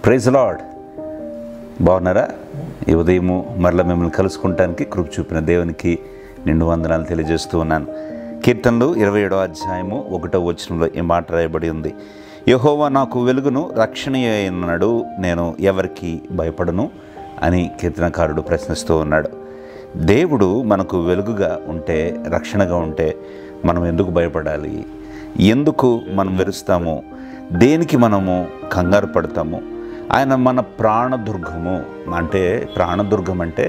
Praise lord. బాగున్నారా? ఈ ఉదయము మరలా మిమ్మల్ని కలుసుకుంటానికి కృప చూపిన దేవునికి నిండు వందనాలు తెలియజేస్తూ ఉన్నాను. కీర్తనలు 27వ అధ్యాయము 1వ వచనంలో ఈ మాట రాయబడి ఉంది. యెహోవా నాకు వెలుగును రక్షణయైనడు, నేను ఎవరికి భయపడను అని కీర్తనకారుడు ప్రశ్నిస్తూ ఉన్నాడు. దేవుడు మనకు వెలుగుగా ఉంటే, రక్షణగా ఉంటే మనం ఎందుకు భయపడాలి? ఎందుకు మనం వెరుస్తాము? దేనికి మనము కంగారు పడతాము? ఆయన మన ప్రాణదుర్గము. అంటే ప్రాణదుర్గం అంటే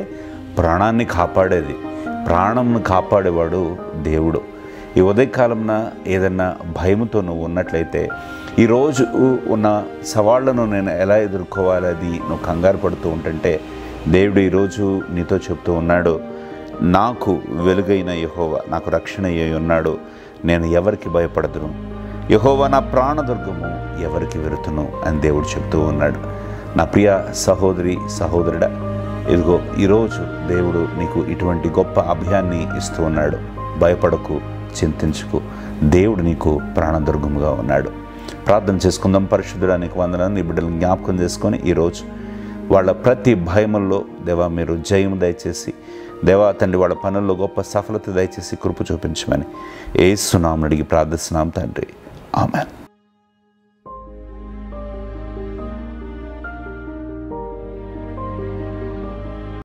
ప్రాణాన్ని కాపాడేది, ప్రాణంను కాపాడేవాడు దేవుడు. ఈ ఉదయకాలంన ఏదన్నా భయముతో నువ్వు ఉన్నట్లయితే, ఈరోజు ఉన్న సవాళ్లను నేను ఎలా ఎదుర్కోవాలి అది నువ్వు కంగారు పడుతూ ఉంటుంటే, దేవుడు ఈరోజు నీతో చెప్తూ ఉన్నాడు, నాకు వెలుగైన యెహోవా నాకు రక్షణ అయి ఉన్నాడు, నేను ఎవరికి భయపడదును, యెహోవా నా ప్రాణదుర్గము, ఎవరికి వెరుతును అని దేవుడు చెప్తూ ఉన్నాడు. నా ప్రియ సహోదరి సహోదరుడా, ఇదిగో ఈరోజు దేవుడు నీకు ఇటువంటి గొప్ప అభయాన్ని ఇస్తూ ఉన్నాడు. భయపడకు, చింతించుకు, దేవుడు నీకు ప్రాణదుర్గముగా ఉన్నాడు. ప్రార్థన చేసుకుందాం. పరిశుద్ధుడా, నీకు వందనాలు. నీ బిడ్డలను జ్ఞాపకం చేసుకొని ఈరోజు వాళ్ళ ప్రతి భయముల్లో దేవా మీరు జయం దయచేసి, దేవా తండ్రి వాళ్ళ పనుల్లో గొప్ప సఫలత దయచేసి కృప చూపించమని యేసు నామమున అడిగి ప్రార్థిస్తున్నాం తండ్రి. ఆమేన్.